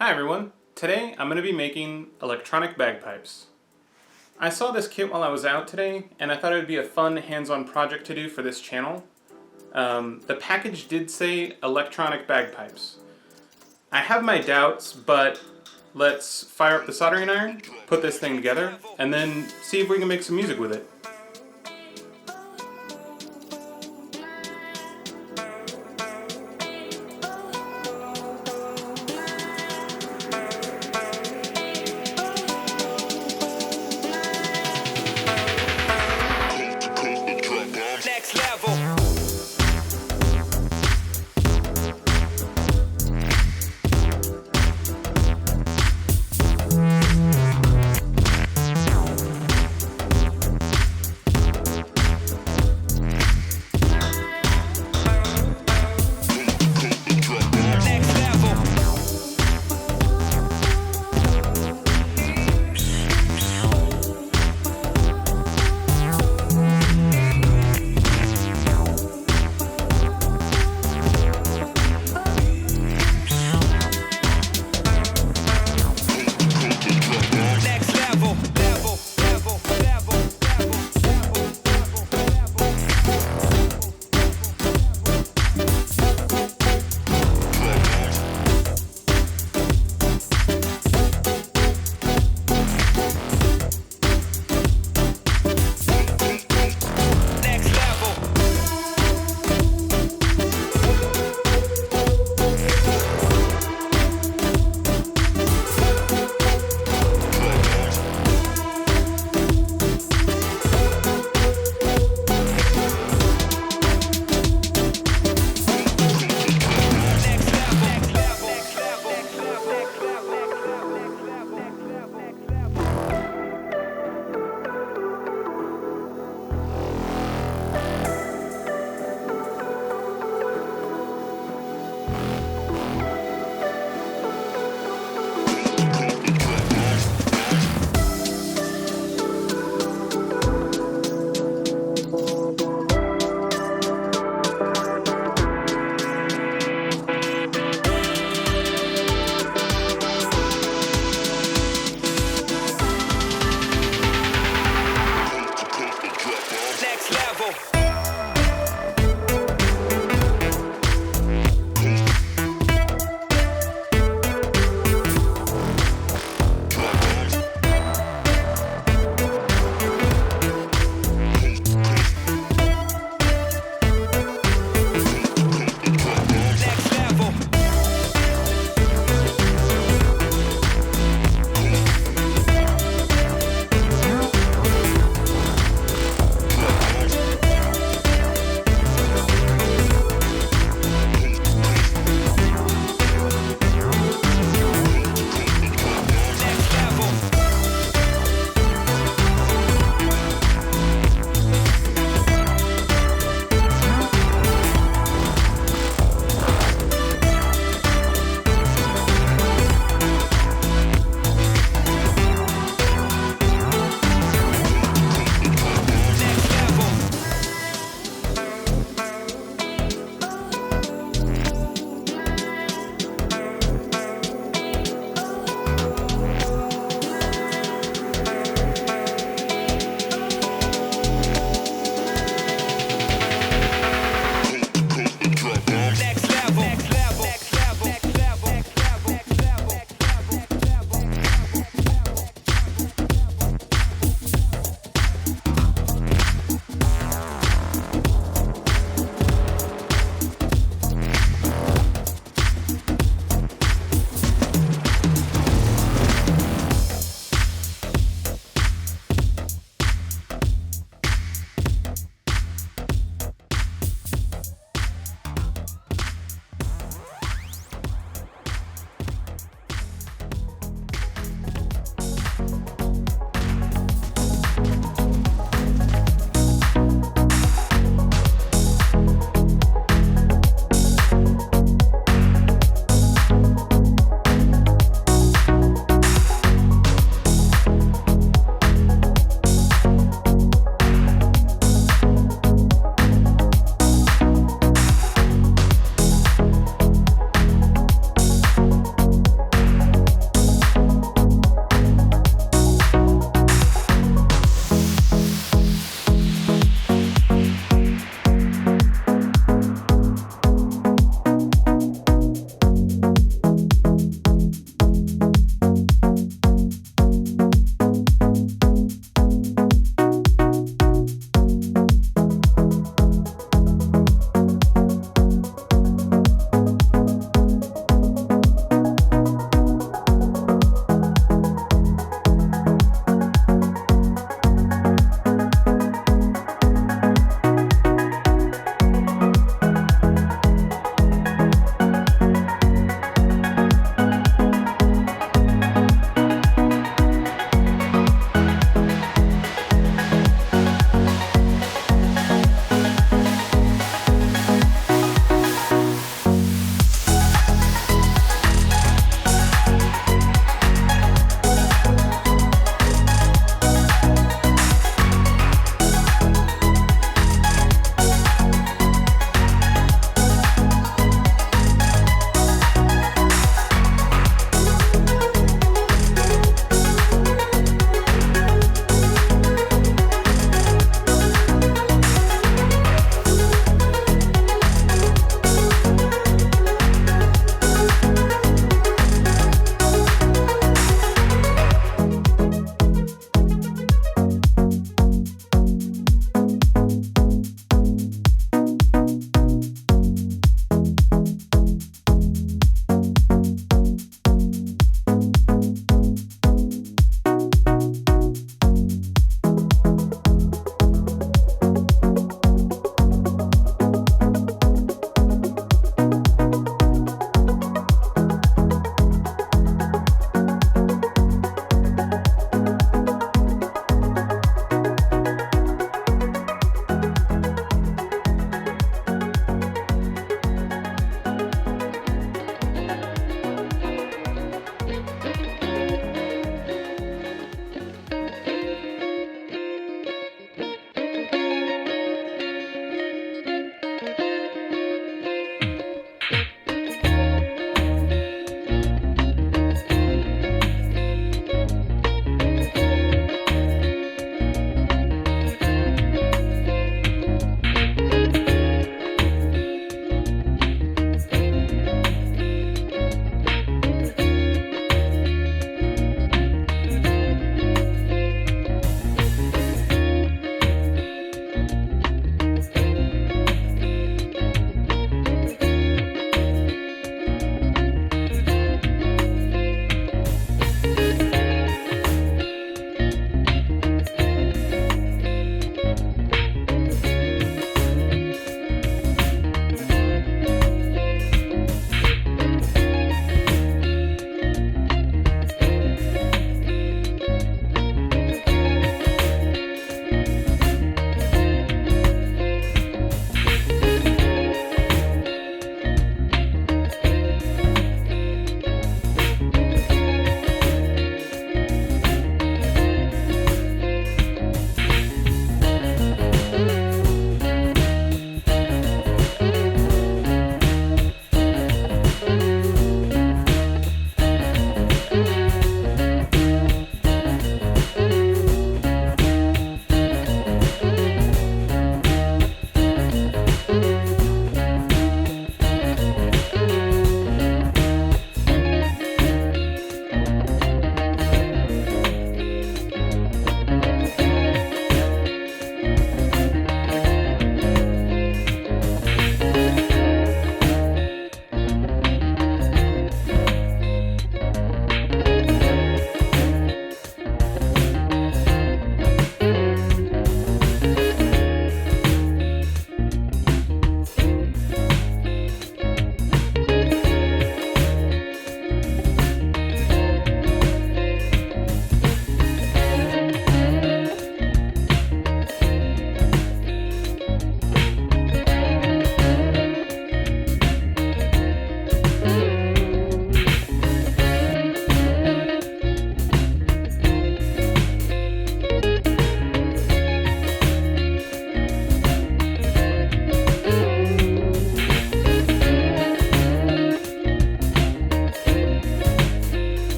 Hi everyone! Today I'm going to be making electronic bagpipes. I saw this kit while I was out today and I thought it would be a fun hands-on project to do for this channel. The package did say electronic bagpipes. I have my doubts, but let's fire up the soldering iron, put this thing together, and then see if we can make some music with it. Next level.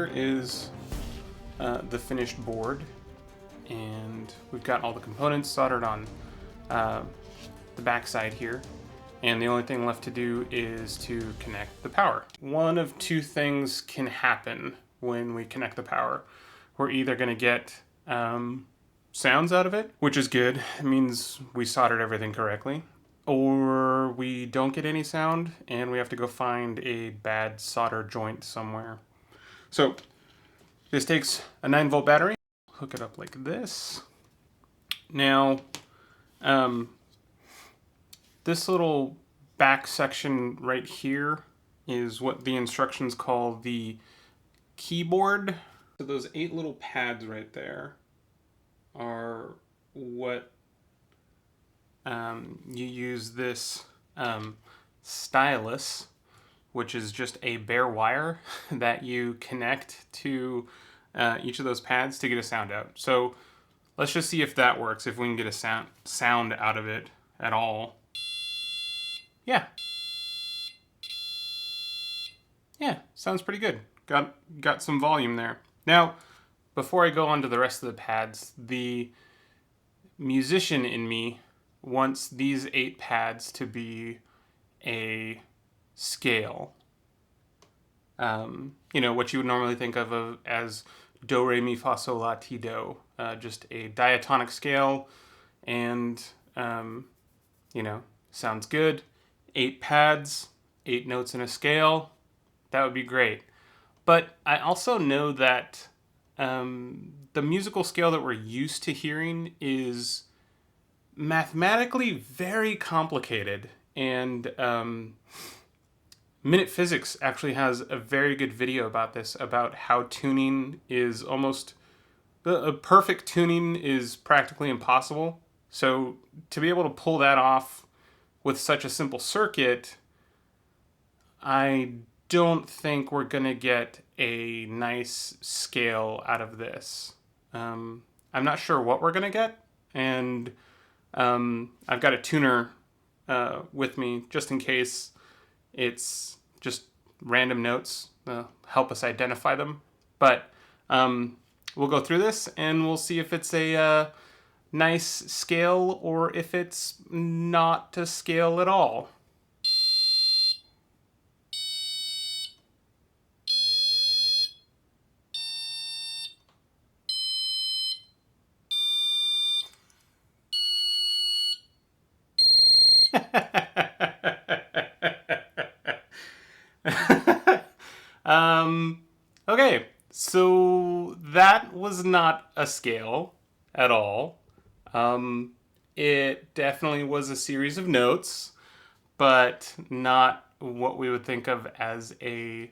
here is the finished board, and we've got all the components soldered on the back side here, and the only thing left to do is to connect the power. One of two things can happen when we connect the power. We're either going to get sounds out of it, which is good. It means we soldered everything correctly. Or we don't get any sound and we have to go find a bad solder joint somewhere. So this takes a 9-volt battery. Hook it up like this. Now, this little back section right here is what the instructions call the keyboard. So those 8 little pads right there are what you use this stylus, which is just a bare wire that you connect to each of those pads to get a sound out. So let's just see if that works, if we can get a sound out of it at all. Yeah, sounds pretty good. Got some volume there. Now, before I go on to the rest of the pads, the musician in me wants these 8 pads to be a scale. You know, what you would normally think of as do, re, mi, fa, sol, la, ti, do. Just a diatonic scale, and, you know, sounds good. 8 pads, 8 notes in a scale. That would be great. But I also know that the musical scale that we're used to hearing is mathematically very complicated, and Minute Physics actually has a very good video about this, about how tuning is almost a perfect tuning is practically impossible. So to be able to pull that off with such a simple circuit, I don't think we're gonna get a nice scale out of this. I'm not sure what we're gonna get, and I've got a tuner with me just in case it's just random notes, help us identify them. But we'll go through this and we'll see if it's a nice scale or if it's not a scale at all. Okay, so that was not a scale at all. It definitely was a series of notes, but not what we would think of as a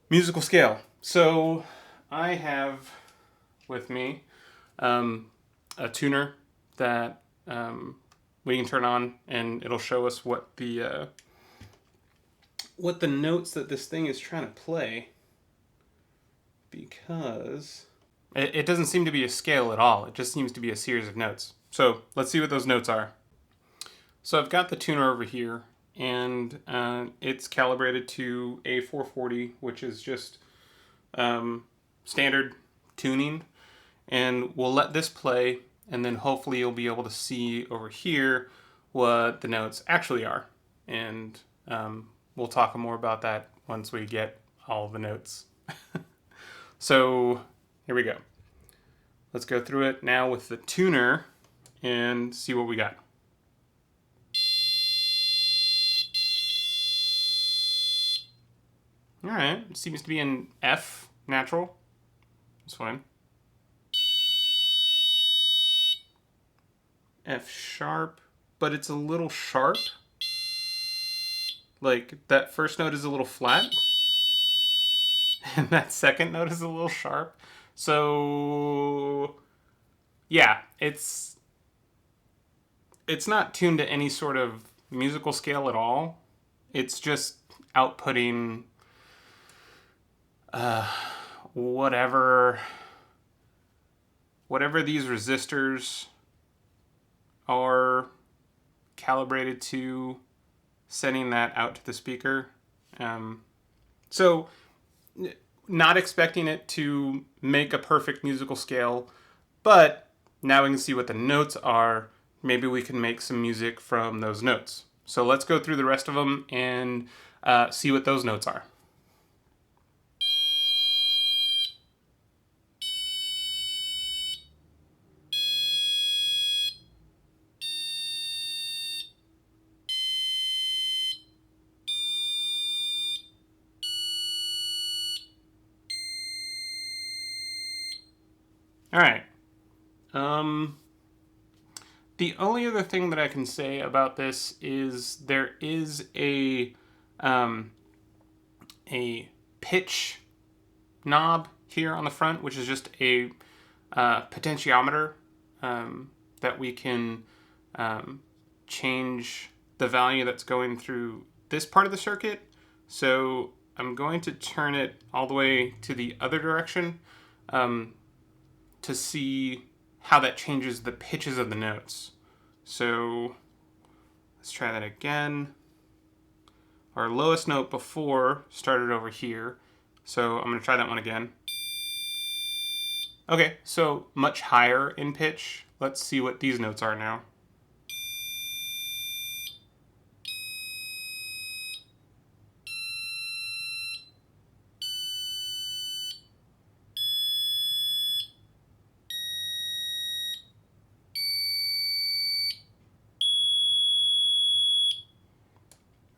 musical scale. So I have with me a tuner that we can turn on, and it'll show us what the notes that this thing is trying to play, because it doesn't seem to be a scale at all. It just seems to be a series of notes. So let's see what those notes are. So I've got the tuner over here, and it's calibrated to a 440, which is just standard tuning. And we'll let this play, and then hopefully you'll be able to see over here what the notes actually are. And we'll talk more about that once we get all the notes. So here we go. Let's go through it now with the tuner and see what we got. All right, seems to be in F natural. That's fine. F sharp, but it's a little sharp. Like, that first note is a little flat, and that second note is a little sharp. So yeah, it's not tuned to any sort of musical scale at all. It's just outputting whatever these resistors are calibrated to, sending that out to the speaker. So not expecting it to make a perfect musical scale, but now we can see what the notes are. Maybe we can make some music from those notes. So let's go through the rest of them and see what those notes are. All right. The only other thing that I can say about this is there is a pitch knob here on the front, which is just a potentiometer that we can change the value that's going through this part of the circuit. So I'm going to turn it all the way to the other direction to see how that changes the pitches of the notes. So let's try that again. Our lowest note before started over here, so I'm going to try that one again. Okay, so much higher in pitch. Let's see what these notes are now.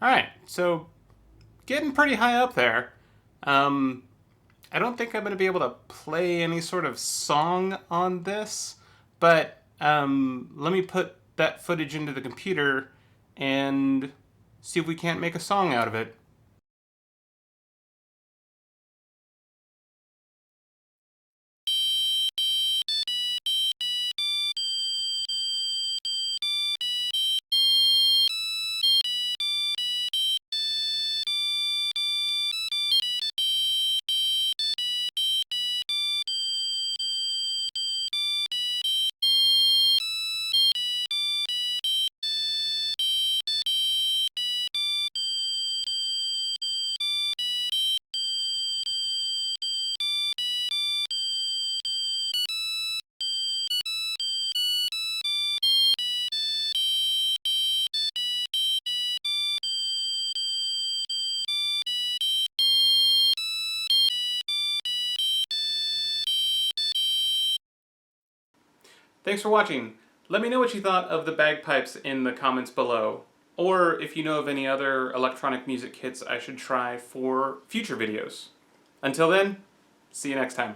Alright, so getting pretty high up there. I don't think I'm going to be able to play any sort of song on this, but let me put that footage into the computer and see if we can't make a song out of it. Thanks for watching. Let me know what you thought of the bagpipes in the comments below, or if you know of any other electronic music kits I should try for future videos. Until then, see you next time.